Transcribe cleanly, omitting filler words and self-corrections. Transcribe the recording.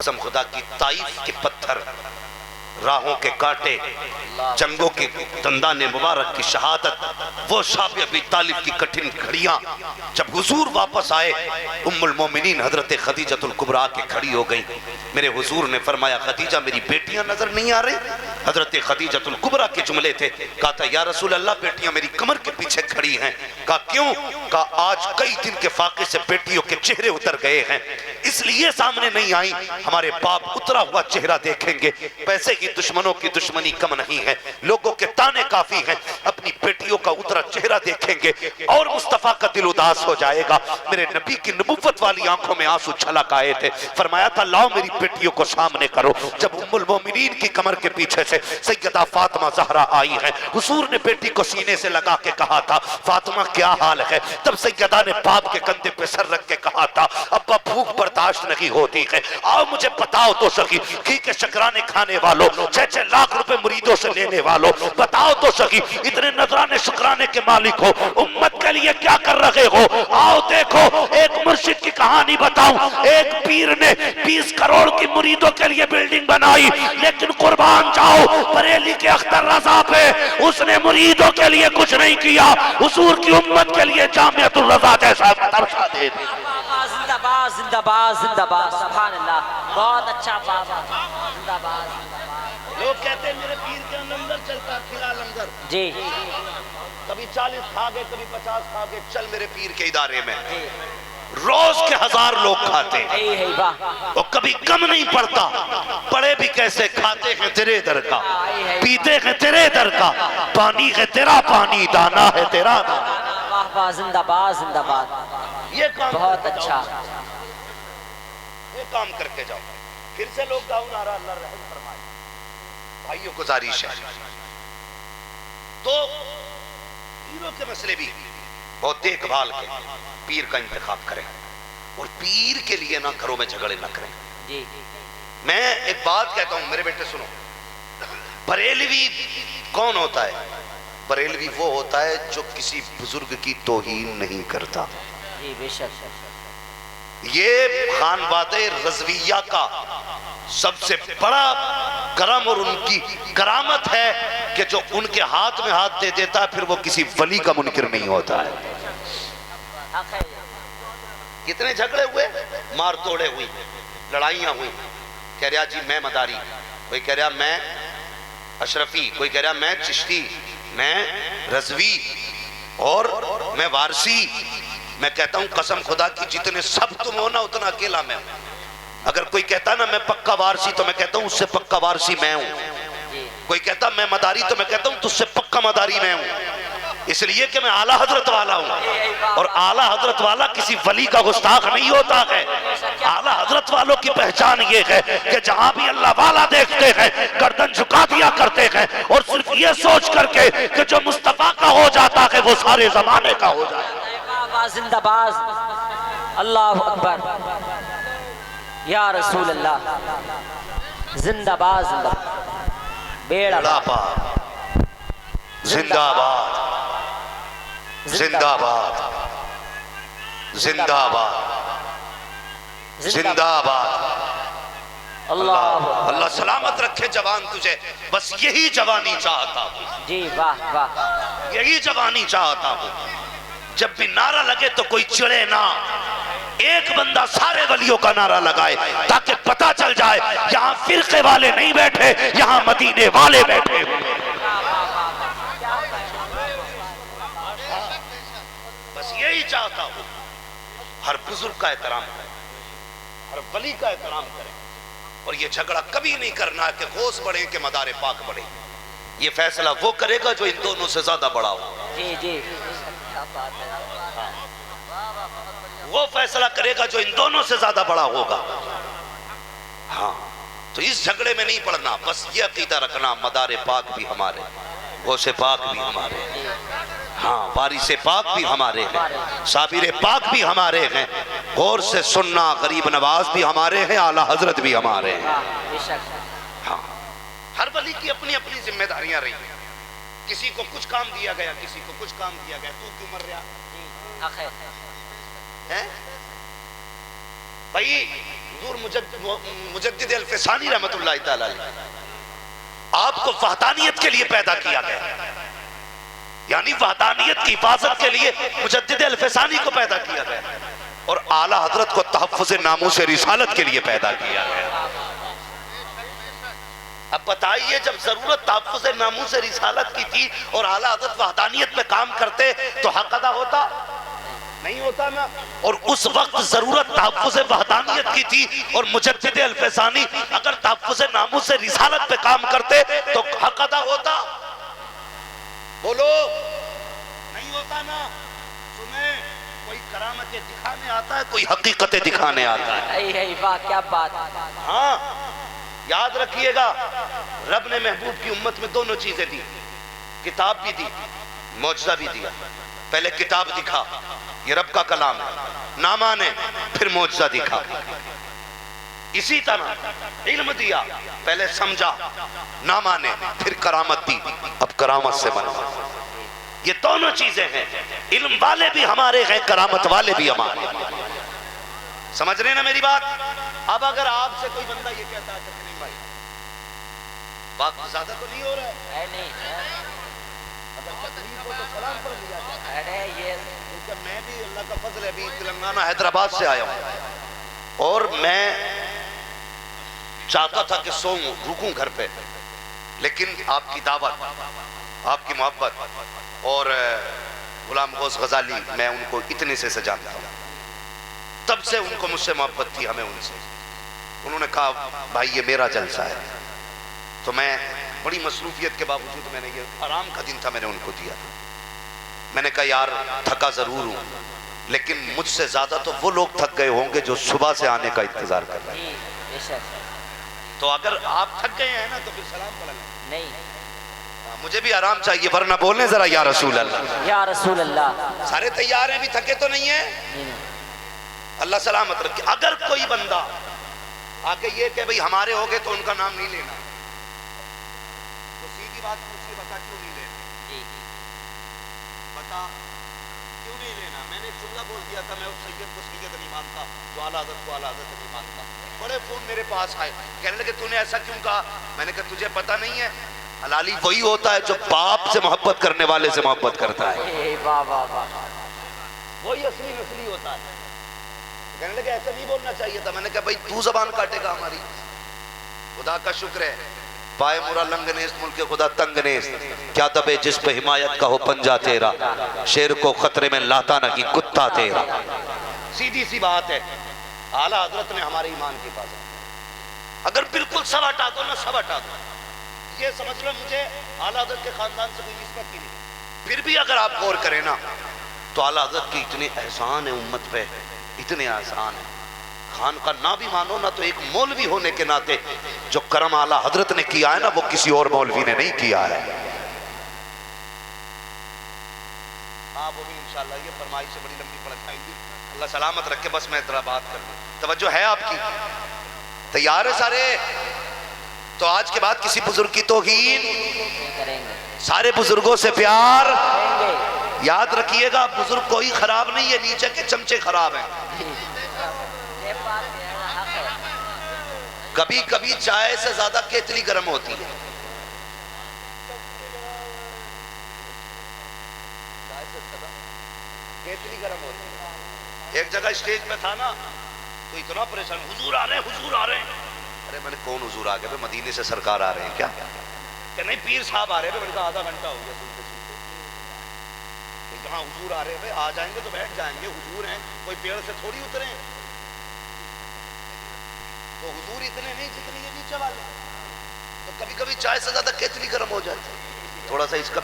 قسم خدا کی طائف کے پتھر، راہوں کے کانٹے، جنگوں کے دندان مبارک کی شہادت، وہ شاب ابی طالب کی کٹھن گھڑیاں، جب حضور واپس آئے ام المومنین حضرت خدیجہ الکبریٰ کے کھڑی ہو گئی۔ میرے حضور نے فرمایا خدیجہ میری بیٹیاں نظر نہیں آ رہی؟ حضرت خدیجہ الکبریٰ کے جملے تھے۔ کہا تھا یا رسول اللہ بیٹیاں میری کمر کے پیچھے کھڑی ہیں۔ کہا کیوں؟ کہا آج کئی دن کے فاقے سے بیٹیوں کے چہرے اتر گئے ہیں، اس لیے سامنے نہیں آئیں، ہمارے باپ اترا ہوا چہرہ دیکھیں گے۔ پیسے کی دشمنوں کی دشمنی کم نہیں ہے، لوگوں کے تانے کافی ہیں، اپنی بیٹیوں کا اترا چہرہ دیکھیں گے اور مصطفیٰ کا دل اداس ہو جائے گا۔ میرے نبی کی نبوت والی آنکھوں میں آنسو چھلک آئے تھے۔ فرمایا تھا لاؤ میری بیٹیوں کو سامنے کرو۔ جب ام المومنین کی کمر کے پیچھے سے سیدہ فاطمہ زہرا آئی ہیں، حضور نے بیٹی کو سینے سے لگا کے کہا تھا فاطمہ کیا حال ہے؟ تب سیدہ نے باپ کے کندھے پہ سر رکھ کے کہا تھا ابا بھوک برداشت نہیں ہوتی ہے، آؤ مجھے بتاؤ تو سکی، ٹھیک ہے شکرانے کھانے والوں، 6 لاکھ روپے مریدوں سے لینے والوں، بتاؤ تو سکی اتنے نذرانے شکرانے کے مالک ہو، امت کے لیے کیا کر رہے ہو؟ آؤ دیکھو ایک مرشد کی کہانی بتاؤں، ایک پیر نے 20 کروڑ کی مریدوں کے لیے بلڈنگ بنائی، لیکن قربان جاؤ بریلی کے اختر رضا پہ اس نے مریدوں کے لیے کچھ نہیں کیا، حضور کی امت کے لیے جامعۃ الرضا جیسا ترشا دے دی۔ زندہ باد زندہ باد زندہ باد، سبحان اللہ، بہت اچھا بابا، زندہ باد۔ لوگ کہتے ہیں میرے پیر کے لنگر چلتا کھلا لنگر، جی کبھی 40 کھا گئے کبھی 50 کھا گئے، چل میرے پیر کے ادارے میں روز کے 1000 لوگ کھاتے ہیں، وہ کبھی کم نہیں پڑتا، پڑے بھی کیسے کھاتے ہیں تیرے در کا، پیتے ہیں تیرے در کا، پانی ہے تیرا پانی، دانا ہے تیرا دانا۔ واہ واہ، زندہ باد زندہ باد، یہ کام بہت اچھا، یہ کام کر کے جاؤ۔ پھر سے لوگ گاؤں نعرہ اللہ رحم فرمائے۔ بھائیوں گزارش ہے تو پیروں کے مسئلے بھی بہت دیکھ بھال کے پیر کا انتخاب کریں اور پیر کے لیے نہ گھروں میں جھگڑے نہ کریں۔ جی میں ایک بات کہتا ہوں میرے بیٹے سنو، بریلوی کون ہوتا ہے؟ بریلوی وہ ہوتا ہے جو کسی بزرگ کی توہین نہیں کرتا۔ جی بے شک، یہ خانوادہ رضویہ کا سب سے بڑا کرم اور ان کی کرامت ہے کہ جو ان کے ہاتھ میں ہاتھ دے دیتا ہے پھر وہ کسی ولی کا منکر نہیں ہوتا ہے۔ کتنے جھگڑے ہوئے، مار توڑے ہوئی، لڑائیاں ہوئی، کہہ رہا جی میں مداری، کوئی کہہ رہا میں اشرفی، کوئی کہہ رہا میں چشتی، میں رضوی اور میں وارسی۔ میں کہتا ہوں قسم خدا کی جتنے سب تم ہو نا اتنا اکیلا میں ہوں۔ اگر کوئی کہتا نا میں پکا وارسی تو میں کہتا ہوں اس سے پکا وارسی میں ہوں۔ کوئی کہتا میں مداری تو میں کہتا ہوں تجھ سے پکا مداری میں ہوں، اس لیے کہ میں اعلیٰ حضرت والا ہوں، اور اعلیٰ حضرت والا کسی ولی کا گستاخ نہیں ہوتا ہے۔ اعلیٰ حضرت والوں کی پہچان یہ ہے کہ جہاں بھی اللہ والا دیکھتے ہیں گردن جھکا دیا کرتے ہیں، اور صرف یہ سوچ کر کے کہ جو مصطفیٰ کا ہو جاتا ہے وہ سارے زمانے کا ہو جاتا ہے۔ زندہ باد، اللہ اکبر، یا رسول اللہ، زندہ باد زندہ باد، بیڑا پاک زندہ باد، زندہ باد، زندہ باد، زندہ باد۔ اللہ سلامت رکھے جوان تجھے، بس یہی جوانی چاہتا ہوں، جی واہ واہ، یہی جوانی چاہتا ہوں۔ جب بھی نعرہ لگے تو کوئی چڑے نہ، ایک بندہ سارے ولیوں کا نعرہ لگائے تاکہ پتہ چل جائے یہاں فرقے والے نہیں بیٹھے، یہاں مدینے والے بیٹھے ہوئے۔ بس یہی چاہتا ہوں، ہر بزرگ کا احترام کریں، ہر ولی کا احترام کریں، اور یہ جھگڑا کبھی نہیں کرنا کہ غوث بڑھے کہ مدار پاک بڑھے۔ یہ فیصلہ وہ کرے گا جو ان دونوں سے زیادہ بڑا ہو، جی جی، وہ فیصلہ کرے گا جو ان دونوں سے زیادہ بڑا ہوگا۔ ہاں تو اس جھگڑے میں نہیں پڑنا، بس یہ عقیدہ رکھنا مدار پاک بھی ہمارے، غوث پاک بھی ہمارے، ہاں وارث پاک بھی ہمارے ہیں، صابر پاک بھی ہمارے ہیں، غور سے سننا غریب نواز بھی ہمارے ہیں، اعلیٰ حضرت بھی ہمارے ہیں۔ ہاں ہر ولی کی اپنی اپنی ذمہ داریاں رہی ہیں، کسی کو کچھ کام دیا گیا، کسی کو کچھ کام دیا گیا، تو کیوں مر رہا ہے؟ بھائی حضور مجدد الفسانی رحمت اللہ تعالی علیہ آپ کو وحدانیت کے لیے پیدا کیا گیا، یعنی وحدانیت کی حفاظت کے لیے مجدد الفسانی کو پیدا کیا گیا، اور اعلیٰ حضرت کو تحفظ ناموس رسالت کے لیے پیدا کیا گیا۔ اب بتائیے جب ضرورت تحفظ ناموس رسالت کی تھی اور اعلیٰ حضرت وحدانیت میں کام کرتے تو حق ادا ہوتا نہیں ہوتا نا؟ اور اس وقت ضرورت تحفظ وحدانیت کی تھی اور مجدد الفسانی اگر تحفظ ناموس رسالت پہ کام کرتے تو حق ادا ہوتا؟ بولو نہیں ہوتا نا؟ سنیں، کوئی کرامتیں دکھانے آتا ہے، کوئی حقیقتیں دکھانے آتا ہے۔ واہ کیا بات۔ ہاں یاد رکھیے گا، رب نے محبوب کی امت میں دونوں چیزیں دی، کتاب بھی دی، معجزہ بھی دیا۔ پہلے کتاب دکھا، یہ رب کا کلام ہے، نہ مانے پھر معجزہ دکھا۔ اسی طرح علم دیا، پہلے سمجھا، نہ مانے پھر کرامت دی، اب کرامت سے بنا۔ یہ دونوں چیزیں ہیں، علم والے بھی ہمارے ہیں، کرامت والے بھی ہمارے۔ سمجھ رہے ہیں نا میری بات؟ اب اگر آپ سے کوئی بندہ یہ کہتا ہے کہ نہیں بھائی وقت زیادہ تو نہیں ہو رہا ہے، نہیں اگر تکلیف ہو تو سلام پڑھ لیا جائے۔ ارے یہ کیونکہ میں بھی اللہ کا فضل ہے، ابھی تلنگانہ حیدرآباد سے آیا ہوں، اور میں چاہتا تھا کہ سوؤں رکوں گھر پہ، لیکن آپ کی دعوت، آپ کی محبت، اور غلام غوث غزالی میں ان کو اتنے سے جانتا ہوں، تب سے ان کو مجھ سے محبت تھی، ہمیں ان سے۔ انہوں نے کہا بھائی یہ میرا جلسہ ہے، تو میں بڑی مصروفیت کے باوجود میں نے یہ آرام کا دن تھا، میں نے ان کو دیا تھا۔ میں نے کہا یار تھکا ضرور ہوں، لیکن مجھ سے زیادہ تو وہ لوگ تھک گئے ہوں گے جو صبح سے آنے کا انتظار کر رہے ہیں، تو اگر آپ تھک گئے ہیں نا تو پھر سلام پڑھ لیں۔ نہیں مجھے بھی آرام چاہیے، ورنہ بولنے ذرا یا رسول اللہ، یا رسول اللہ۔ سارے تیار ہیں بھی، تھکے تو نہیں ہیں؟ اللہ سلامت رکھے۔ اگر کوئی بندہ آگے یہ کہ بھئی ہمارے ہو گئے تو ان کا نام نہیں لینا، تو سیدھی بات پوچھئے بتا کیوں نہیں لینا؟ بتا کیوں نہیں لینا؟ میں نے ایک جملہ بول دیا تھا، میں اس سید کو سید نہیں مانتا جو اعلیٰ حضرت کو اعلیٰ حضرت نہیں مانتا۔ بڑے فون میرے پاس آئے، کہنے لگے تو نے ایسا کیوں کہا؟ میں نے کہا تجھے پتہ نہیں ہے، حلالی وہی ہوتا ہے جو باپ سے محبت کرنے والے سے محبت کرتا ہے، واہ واہ واہ، وہی اصلی نسلی ہوتا ہے۔ کہنے لگے ایسا نہیں بولنا چاہیے تھا۔ میں نے کہا بھائی تو زبان کاٹے گا ہماری؟ خدا کا شکر ہے، پائے مرا لنگ نیست ملک خدا تنگ نیست، کیا دبے جس پہ حمایت کا ہو پنجا تیرا، شیر کو خطرے میں لاتا نہ کی کتا تیرا۔ سیدھی سی بات ہے، اعلیٰ حضرت نے ہمارے ایمان کی حفاظت، اگر بالکل سب ہٹا دو نا، سب ہٹا دو، یہ سمجھ لو مجھے اعلیٰ حضرت کے خاندان سے کوئی نسبت ہی نہیں، پھر بھی اگر آپ غور کریں نا تو اعلیٰ حضرت کی اتنے احسان ہیں امت پہ، اتنے احسان ہیں۔ خان کا نہ بھی مانو نا تو ایک مولوی ہونے کے ناطے جو کرم اعلیٰ حضرت نے کیا ہے نا وہ کسی اور مولوی نے نہیں کیا ہے۔ آپ وہ بھی انشاءاللہ یہ فرمائی سے بڑی لمبی پڑھائیں گی، اللہ سلامت رکھے، بس میں اتنا بات کر دوں، توجہ ہے آپ کی؟ تیار ہے سارے؟ تو آج کے بعد کسی بزرگ کی توہین، سارے بزرگوں سے پیار، یاد رکھیے گا بزرگ کوئی خراب نہیں ہے، نیچے کے چمچے خراب ہیں۔ کبھی کبھی چائے سے زیادہ کیتلی گرم ہوتی ہے، کیتلی گرم ہوتی ہے۔ ایک جگہ اسٹیج پہ تھا نا تو اتنا پریشان، حضور آ رہے ہیں، حضور آ رہے ہیں۔ ارے میں نے کون حضور آ گئے؟ مدینے سے سرکار آ رہے ہیں کیا؟ کہ نہیں پیر صاحب آ رہے ہیں۔ میں نے کہا آدھا گھنٹہ ہو گیا سنتے سنتے۔ کہاں حضور آ رہے ہیں؟ آ جائیں گے تو بیٹھ جائیں گے، حضور ہیں، کوئی پیڑ سے تھوڑی اترے ہیں۔ تو حضور اتنے نہیں جتنے یہ نیچے والے، تو کبھی کبھی چائے سے زیادہ کیتلی گرم ہو جاتی ہے، تھوڑا سا اس کا